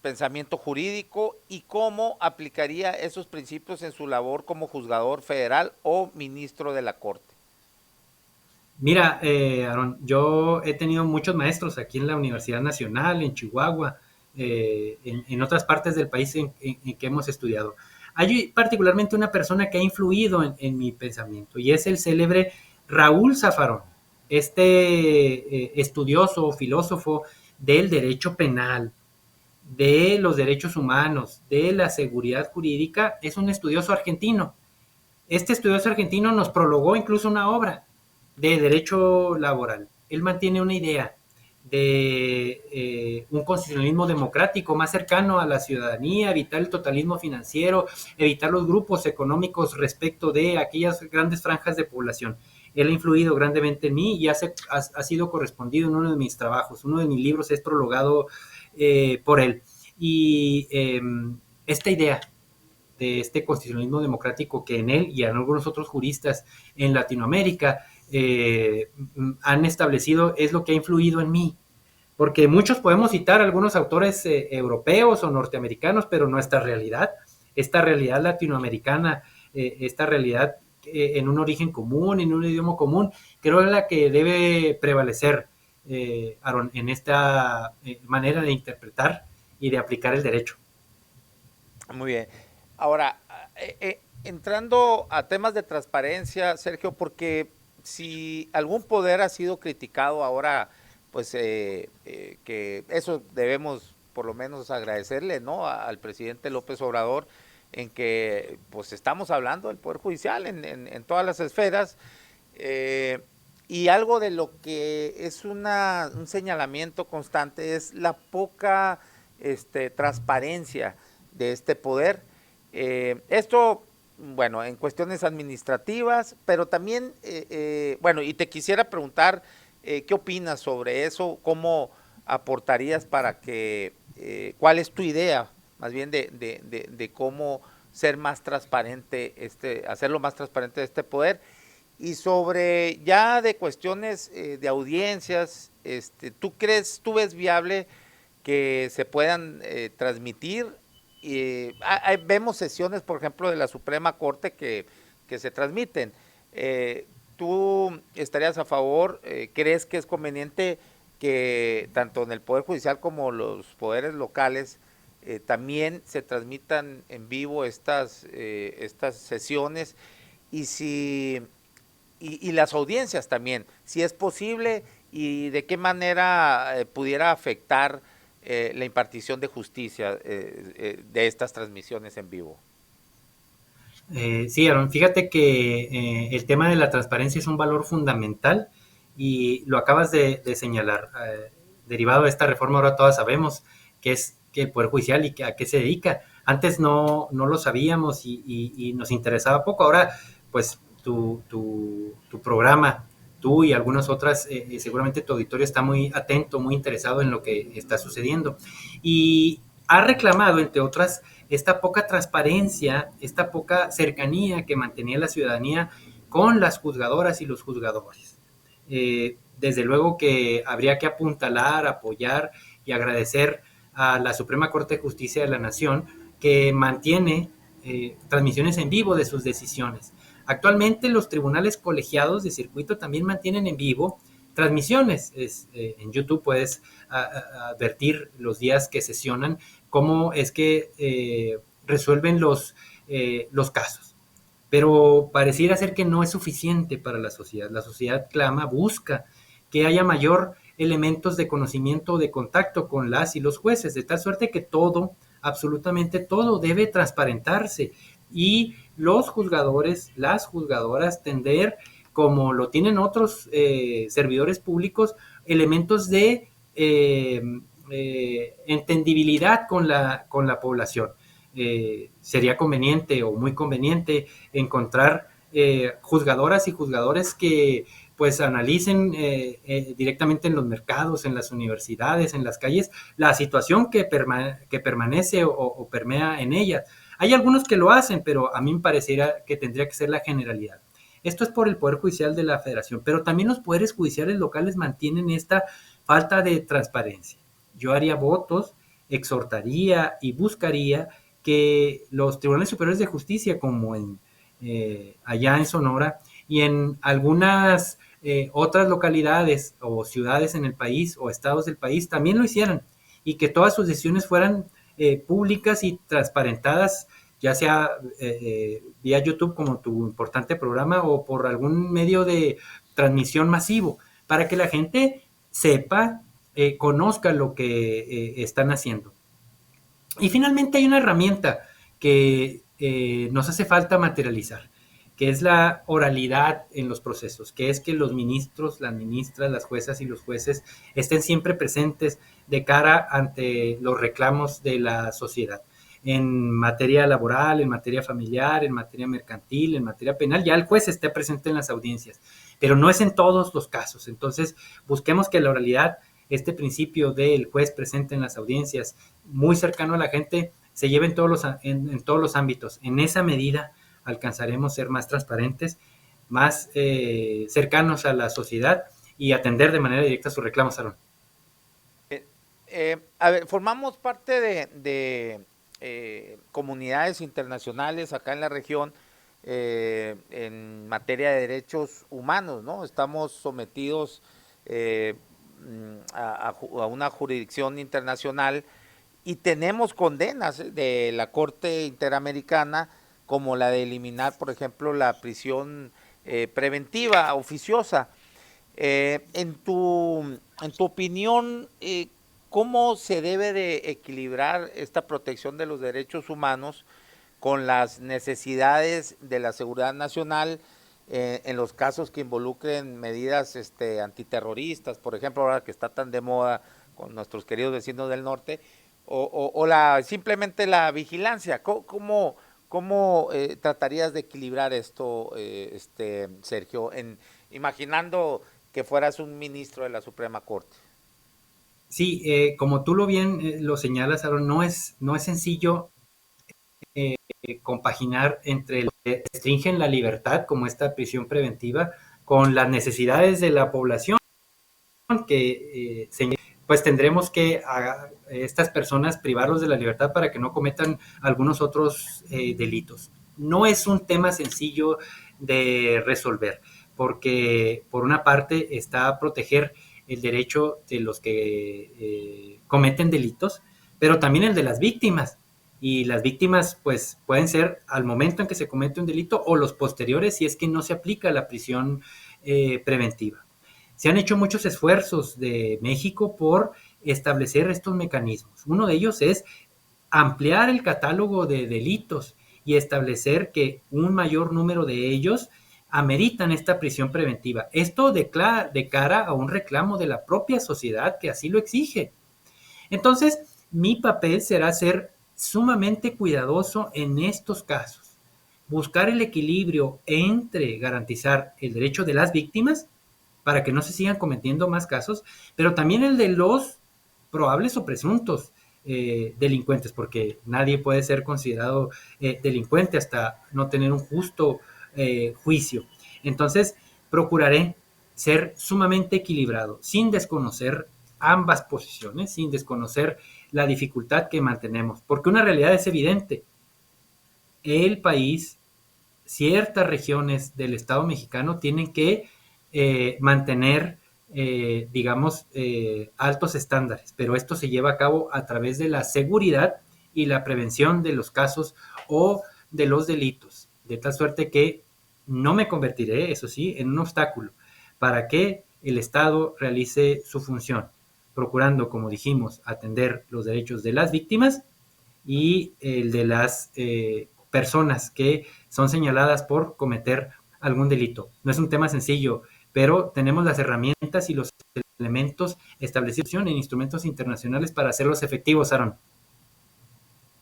B: pensamiento jurídico y cómo aplicaría esos principios en su labor como juzgador federal o ministro de la Corte?
A: Mira, Aarón, yo he tenido muchos maestros aquí en la Universidad Nacional, en Chihuahua, en otras partes del país en que hemos estudiado. Hay particularmente una persona que ha influido en mi pensamiento y es el célebre Raúl Zaffarón, estudioso, filósofo del derecho penal, de los derechos humanos, de la seguridad jurídica. Es un estudioso argentino. Este estudioso argentino nos prologó incluso una obra de derecho laboral. Él mantiene una idea de un constitucionalismo democrático más cercano a la ciudadanía, evitar el totalismo financiero, evitar los grupos económicos respecto de aquellas grandes franjas de población. Él ha influido grandemente en mí y ha sido correspondido en uno de mis trabajos. Uno de mis libros es prologado por él. Y esta idea de este constitucionalismo democrático que en él y en algunos otros juristas en Latinoamérica han establecido es lo que ha influido en mí. Porque muchos podemos citar algunos autores europeos o norteamericanos, pero nuestra realidad, esta realidad latinoamericana, esta realidad en un origen común, en un idioma común, creo es la que debe prevalecer, Aaron, en esta manera de interpretar y de aplicar el derecho.
B: Muy bien. Ahora, entrando a temas de transparencia, Sergio, porque si algún poder ha sido criticado ahora, pues que eso debemos por lo menos agradecerle, ¿no? Al presidente López Obrador, en que pues estamos hablando del Poder Judicial en todas las esferas, y algo de lo que es un señalamiento constante es la poca transparencia de este poder. Esto, bueno, en cuestiones administrativas, pero también, bueno, y te quisiera preguntar, ¿qué opinas sobre eso? ¿Cómo aportarías para que, cuál es tu idea, más bien, de cómo ser más transparente, hacerlo más transparente este poder? Y sobre ya de cuestiones de audiencias, tú ves viable que se puedan transmitir? Vemos sesiones, por ejemplo, de la Suprema Corte que se transmiten. ¿Tú estarías a favor? ¿Crees que es conveniente que tanto en el Poder Judicial como los poderes locales también se transmitan en vivo estas sesiones? Y si y las audiencias también, si es posible y de qué manera pudiera afectar la impartición de justicia de estas transmisiones en vivo.
A: Sí, Aaron, fíjate que el tema de la transparencia es un valor fundamental y lo acabas de señalar. Derivado de esta reforma, ahora todas sabemos que es que el Poder Judicial y a qué se dedica. Antes no lo sabíamos y nos interesaba poco. Ahora, pues tu programa, tú y algunas otras, seguramente tu auditorio está muy atento, muy interesado en lo que está sucediendo. Y ha reclamado, entre otras, esta poca transparencia, esta poca cercanía que mantenía la ciudadanía con las juzgadoras y los juzgadores. Desde luego que habría que apuntalar, apoyar y agradecer a la Suprema Corte de Justicia de la Nación que mantiene transmisiones en vivo de sus decisiones. Actualmente los tribunales colegiados de circuito también mantienen en vivo transmisiones. En YouTube puedes advertir los días que sesionan, cómo es que resuelven los casos. Pero pareciera ser que no es suficiente para la sociedad. La sociedad clama, busca que haya mayor elementos de conocimiento o de contacto con las y los jueces, de tal suerte que todo, absolutamente todo, debe transparentarse y los juzgadores, las juzgadoras, tender, como lo tienen otros servidores públicos, elementos de entendibilidad con la población. Sería conveniente o muy conveniente encontrar juzgadoras y juzgadores que pues analicen directamente en los mercados, en las universidades, en las calles, la situación que permanece o permea en ellas. Hay algunos que lo hacen, pero a mí me pareciera que tendría que ser la generalidad. Esto es por el Poder Judicial de la Federación, pero también los poderes judiciales locales mantienen esta falta de transparencia. Yo haría votos, exhortaría y buscaría que los tribunales superiores de justicia, como allá en Sonora y en algunas otras localidades o ciudades en el país o estados del país, también lo hicieran y que todas sus decisiones fueran públicas y transparentadas, ya sea vía YouTube como tu importante programa o por algún medio de transmisión masivo, para que la gente sepa, conozca lo que están haciendo. Y finalmente hay una herramienta que nos hace falta materializar. que es la oralidad en los procesos, que es que los ministros, las ministras, las juezas y los jueces estén siempre presentes de cara ante los reclamos de la sociedad. En materia laboral, en materia familiar, en materia mercantil, en materia penal, ya el juez esté presente en las audiencias, pero no es en todos los casos. Entonces, busquemos que la oralidad, este principio del juez presente en las audiencias, muy cercano a la gente, se lleve en todos los ámbitos. En esa medida alcanzaremos ser más transparentes, más cercanos a la sociedad y atender de manera directa sus reclamos, Aaron.
B: A ver, formamos parte de comunidades internacionales acá en la región en materia de derechos humanos, ¿no? Estamos sometidos a una jurisdicción internacional y tenemos condenas de la Corte Interamericana como la de eliminar, por ejemplo, la prisión preventiva oficiosa. En tu opinión, ¿cómo se debe de equilibrar esta protección de los derechos humanos con las necesidades de la seguridad nacional en los casos que involucren medidas antiterroristas, por ejemplo, ahora que está tan de moda con nuestros queridos vecinos del norte, o simplemente la vigilancia? ¿Cómo tratarías de equilibrar esto, Sergio, imaginando que fueras un ministro de la Suprema Corte?
A: Sí, como tú lo señalas, Aaron, no es sencillo compaginar entre lo que restringen la libertad, como esta prisión preventiva, con las necesidades de la población, que pues tendremos que a estas personas privarlos de la libertad para que no cometan algunos otros delitos. No es un tema sencillo de resolver, porque por una parte está proteger el derecho de los que cometen delitos, pero también el de las víctimas. Y las víctimas pues pueden ser al momento en que se comete un delito o los posteriores si es que no se aplica la prisión preventiva. Se han hecho muchos esfuerzos de México por establecer estos mecanismos. Uno de ellos es ampliar el catálogo de delitos y establecer que un mayor número de ellos ameritan esta prisión preventiva. Esto de cara a un reclamo de la propia sociedad que así lo exige. Entonces, mi papel será ser sumamente cuidadoso en estos casos. Buscar el equilibrio entre garantizar el derecho de las víctimas para que no se sigan cometiendo más casos, pero también el de los probables o presuntos delincuentes, porque nadie puede ser considerado delincuente hasta no tener un justo juicio. Entonces, procuraré ser sumamente equilibrado, sin desconocer ambas posiciones, sin desconocer la dificultad que mantenemos, porque una realidad es evidente. El país, ciertas regiones del Estado mexicano tienen que mantener, digamos, altos estándares, pero esto se lleva a cabo a través de la seguridad y la prevención de los casos o de los delitos, de tal suerte que no me convertiré, eso sí, en un obstáculo para que el Estado realice su función, procurando, como dijimos, atender los derechos de las víctimas y el de las personas que son señaladas por cometer algún delito. No es un tema sencillo, pero tenemos las herramientas y los elementos establecidos en instrumentos internacionales para hacerlos efectivos, Aaron.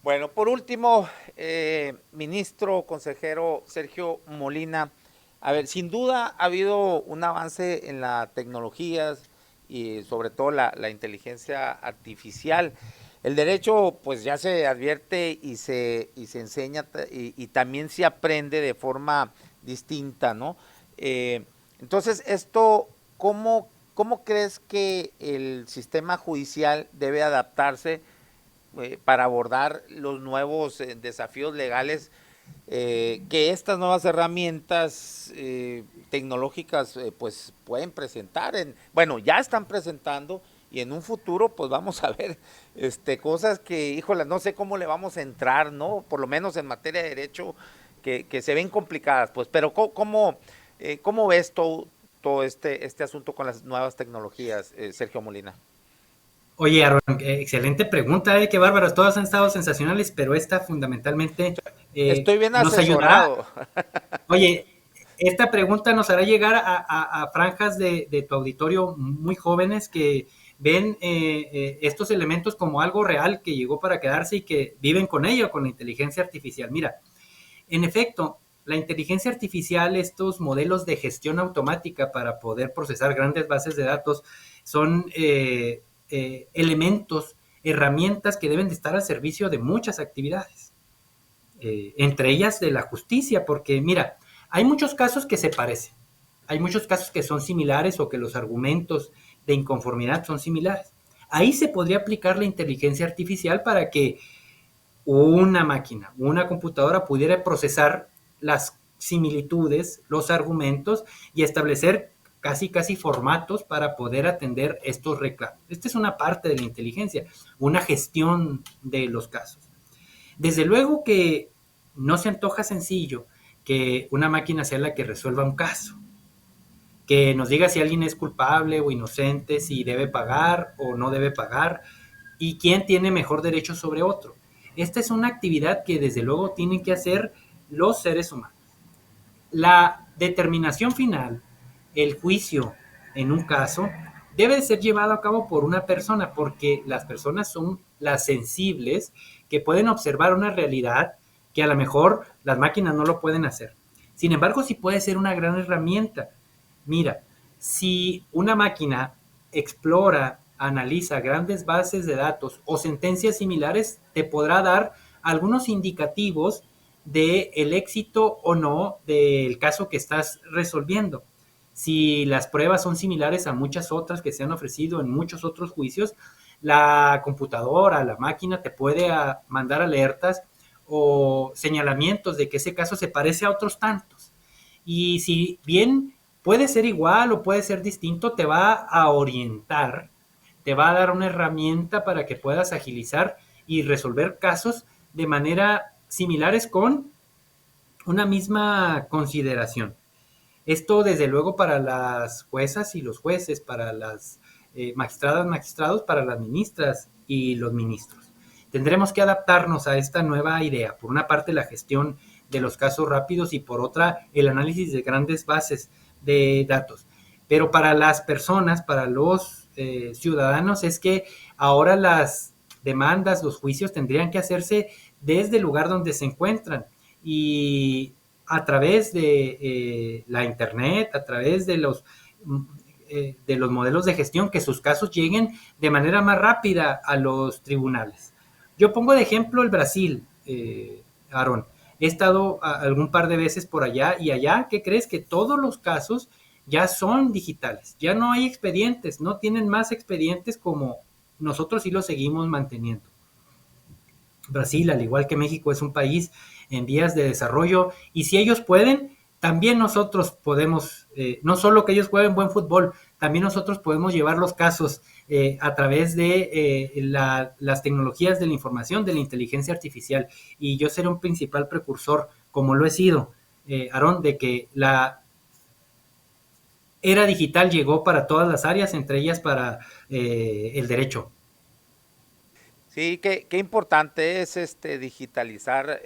B: Bueno, por último, ministro, consejero Sergio Molina, a ver, sin duda ha habido un avance en las tecnologías y sobre todo la inteligencia artificial. El derecho pues ya se advierte y se enseña y también se aprende de forma distinta, ¿no? Entonces, esto, ¿cómo crees que el sistema judicial debe adaptarse para abordar los nuevos desafíos legales que estas nuevas herramientas tecnológicas pues pueden presentar? Bueno, ya están presentando y en un futuro pues vamos a ver cosas que, híjole, no sé cómo le vamos a entrar, ¿no? Por lo menos en materia de derecho que se ven complicadas, pues, pero ¿cómo ves todo este asunto con las nuevas tecnologías, Sergio Molina?
A: Oye, Aaron, excelente pregunta, qué bárbaros, todas han estado sensacionales, pero esta fundamentalmente
B: Estoy bien
A: nos ayudará.
B: asesorado.
A: Oye, esta pregunta nos hará llegar a franjas de tu auditorio muy jóvenes que ven estos elementos como algo real que llegó para quedarse y que viven con ello, con la inteligencia artificial. Mira, en efecto, la inteligencia artificial, estos modelos de gestión automática para poder procesar grandes bases de datos, son elementos, herramientas que deben de estar al servicio de muchas actividades, entre ellas de la justicia, porque mira, hay muchos casos que se parecen, hay muchos casos que son similares o que los argumentos de inconformidad son similares. Ahí se podría aplicar la inteligencia artificial para que una máquina, una computadora pudiera procesar las similitudes, los argumentos y establecer casi formatos para poder atender estos reclamos. Esta es una parte de la inteligencia, una gestión de los casos. Desde luego que no se antoja sencillo que una máquina sea la que resuelva un caso, que nos diga si alguien es culpable o inocente, si debe pagar o no debe pagar y quién tiene mejor derecho sobre otro. Esta es una actividad que desde luego tienen que hacer los seres humanos. La determinación final, el juicio en un caso, debe ser llevado a cabo por una persona, porque las personas son las sensibles que pueden observar una realidad que a lo mejor las máquinas no lo pueden hacer. Sin embargo, sí puede ser una gran herramienta. Mira, si una máquina explora, analiza grandes bases de datos o sentencias similares, te podrá dar algunos indicativos de el éxito o no del caso que estás resolviendo. Si las pruebas son similares a muchas otras que se han ofrecido en muchos otros juicios, la computadora, la máquina te puede mandar alertas o señalamientos de que ese caso se parece a otros tantos. Y si bien puede ser igual o puede ser distinto, te va a orientar, te va a dar una herramienta para que puedas agilizar y resolver casos de manera similares con una misma consideración. Esto desde luego para las juezas y los jueces, para las magistradas, magistrados, para las ministras y los ministros. Tendremos que adaptarnos a esta nueva idea. Por una parte, la gestión de los casos rápidos y por otra, el análisis de grandes bases de datos. Pero para las personas, para los ciudadanos, es que ahora las demandas, los juicios tendrían que hacerse desde el lugar donde se encuentran y a través de la internet, a través de los modelos de gestión, que sus casos lleguen de manera más rápida a los tribunales. Yo pongo de ejemplo el Brasil, Aarón. He estado algún par de veces por allá y allá, ¿qué crees? Que todos los casos ya son digitales, ya no hay expedientes, no tienen más expedientes como nosotros sí los seguimos manteniendo. Brasil, al igual que México, es un país en vías de desarrollo y si ellos pueden, también nosotros podemos, no solo que ellos jueguen buen fútbol, también nosotros podemos llevar los casos a través de las tecnologías de la información, de la inteligencia artificial y yo seré un principal precursor, como lo he sido, Aarón, de que la era digital llegó para todas las áreas, entre ellas para el derecho.
B: Sí, qué importante es digitalizar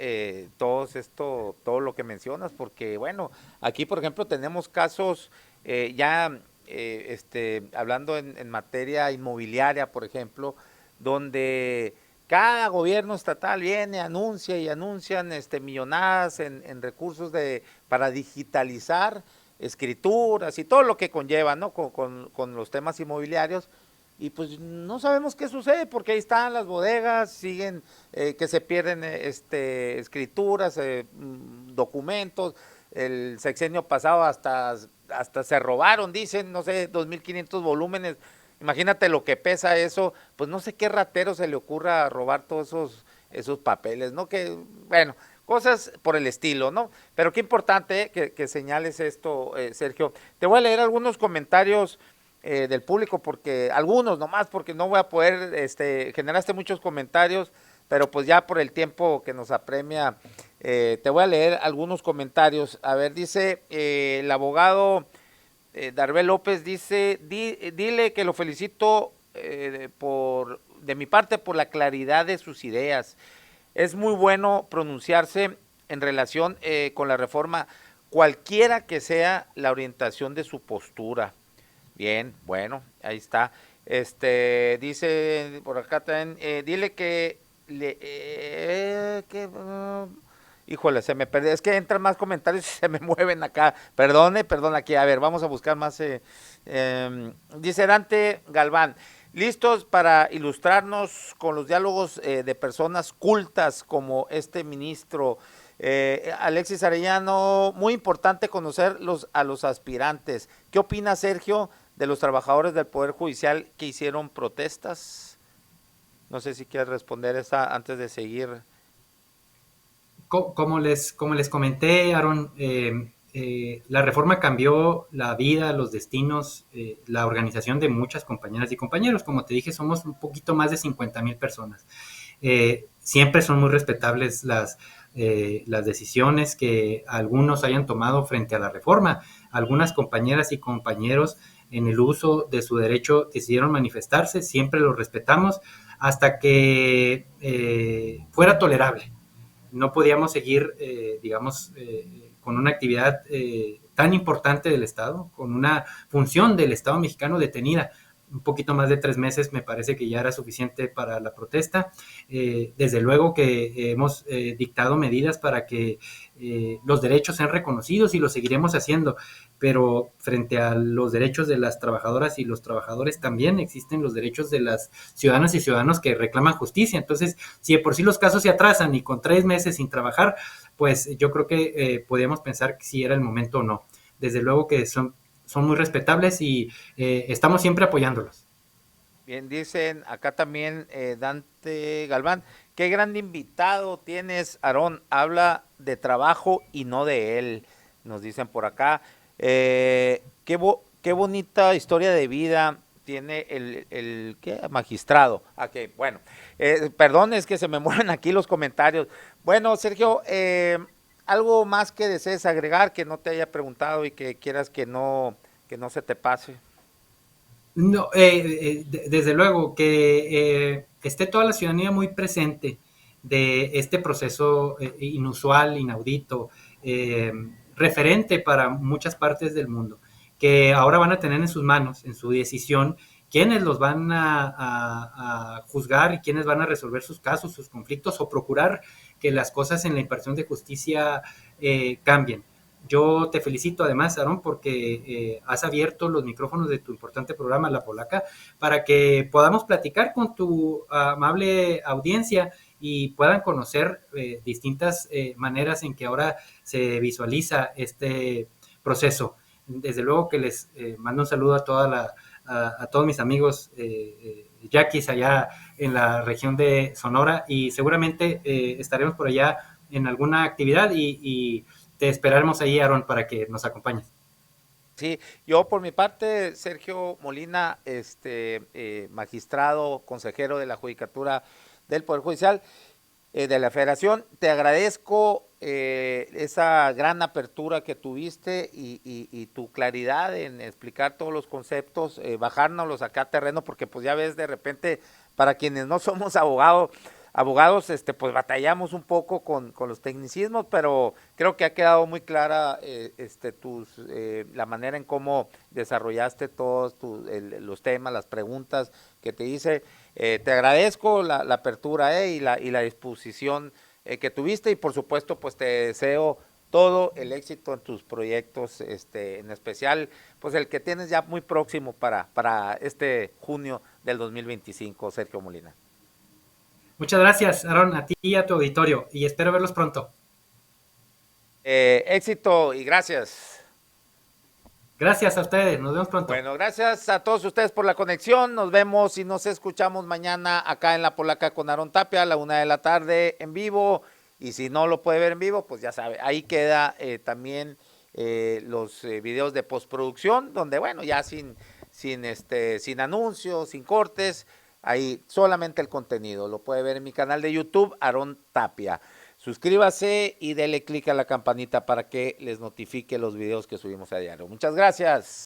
B: todo lo que mencionas, porque bueno, aquí por ejemplo tenemos casos hablando en materia inmobiliaria, por ejemplo, donde cada gobierno estatal viene, anuncia y anuncian millonadas en recursos para digitalizar escrituras y todo lo que conlleva, ¿no? Con los temas inmobiliarios. Y pues no sabemos qué sucede porque ahí están las bodegas, siguen que se pierden escrituras, documentos. El sexenio pasado hasta se robaron, dicen, no sé, 2.500 volúmenes. Imagínate lo que pesa eso, pues no sé qué ratero se le ocurra robar todos esos papeles, ¿no? Que, bueno, cosas por el estilo, ¿no? Pero qué importante que señales esto, Sergio. Te voy a leer algunos comentarios del público, porque algunos nomás, porque no voy a poder, generaste muchos comentarios, pero pues ya por el tiempo que nos apremia, te voy a leer algunos comentarios. A ver, dice el abogado Darbel López, dice, dile que lo felicito de mi parte por la claridad de sus ideas. Es muy bueno pronunciarse en relación con la reforma, cualquiera que sea la orientación de su postura. Bien, bueno, ahí está. Dice por acá también, dile que híjole, se me perdió, es que entran más comentarios y se me mueven acá. Perdone, aquí, a ver, vamos a buscar más. Dice Dante Galván, listos para ilustrarnos con los diálogos de personas cultas como este ministro. Alexis Arellano, muy importante conocer a los aspirantes. ¿Qué opina Sergio de los trabajadores del Poder Judicial que hicieron protestas? No sé si quieres responder esa antes de seguir.
A: Como les comenté, Aaron, la reforma cambió la vida, los destinos, la organización de muchas compañeras y compañeros. Como te dije, somos un poquito más de 50,000 personas. Siempre son muy respetables las decisiones que algunos hayan tomado frente a la reforma. Algunas compañeras y compañeros en el uso de su derecho decidieron manifestarse, siempre lo respetamos hasta que fuera tolerable. No podíamos seguir, con una actividad tan importante del Estado, con una función del Estado mexicano detenida. Un poquito más de 3 meses me parece que ya era suficiente para la protesta. Desde luego que hemos dictado medidas para que los derechos sean reconocidos y lo seguiremos haciendo, pero frente a los derechos de las trabajadoras y los trabajadores también existen los derechos de las ciudadanas y ciudadanos que reclaman justicia. Entonces, si de por sí los casos se atrasan y con 3 meses sin trabajar, pues yo creo que podíamos pensar si era el momento o no. Desde luego que son muy respetables y estamos siempre apoyándolos.
B: Bien, dicen acá también Dante Galván, qué gran invitado tienes, Aarón, habla de trabajo y no de él, nos dicen por acá. Qué bonita historia de vida tiene el ¿qué? Magistrado. Ok, bueno, perdón, es que se me mueven aquí los comentarios. Bueno, Sergio, algo más que desees agregar que no te haya preguntado y que quieras que no se te pase.
A: No, desde luego que esté toda la ciudadanía muy presente de este proceso inusual, inaudito, referente para muchas partes del mundo, que ahora van a tener en sus manos, en su decisión, quiénes los van a juzgar y quiénes van a resolver sus casos, sus conflictos o procurar que las cosas en la impartición de justicia cambien. Yo te felicito además, Aarón, porque has abierto los micrófonos de tu importante programa, La Polaca, para que podamos platicar con tu amable audiencia y puedan conocer distintas maneras en que ahora se visualiza este proceso. Desde luego que les mando un saludo a todos mis amigos yaquis allá en la región de Sonora y seguramente estaremos por allá en alguna actividad y te esperaremos ahí, Aaron, para que nos acompañes.
B: Sí, yo por mi parte, Sergio Molina, magistrado, consejero de la Judicatura del Poder Judicial de la Federación, te agradezco esa gran apertura que tuviste y tu claridad en explicar todos los conceptos, bajárnoslos acá a terreno, porque pues ya ves de repente, para quienes no somos abogados, pues batallamos un poco con los tecnicismos, pero creo que ha quedado muy clara la manera en cómo desarrollaste todos los temas, las preguntas que te hice. Te agradezco la apertura y la disposición que tuviste y por supuesto pues te deseo todo el éxito en tus proyectos, en especial pues el que tienes ya muy próximo para este junio del 2025, Sergio Molina.
A: Muchas gracias, Aaron, a ti y a tu auditorio, y espero verlos pronto.
B: Éxito y gracias.
A: Gracias a ustedes, nos vemos pronto.
B: Bueno, gracias a todos ustedes por la conexión, nos vemos y nos escuchamos mañana acá en La Polaca con Aarón Tapia a la 1:00 p.m. en vivo, y si no lo puede ver en vivo, pues ya sabe, ahí queda también los videos de postproducción, donde bueno, ya sin anuncios, sin cortes, ahí solamente el contenido, lo puede ver en mi canal de YouTube, Aarón Tapia. Suscríbase y dele clic a la campanita para que les notifique los videos que subimos a diario. Muchas gracias.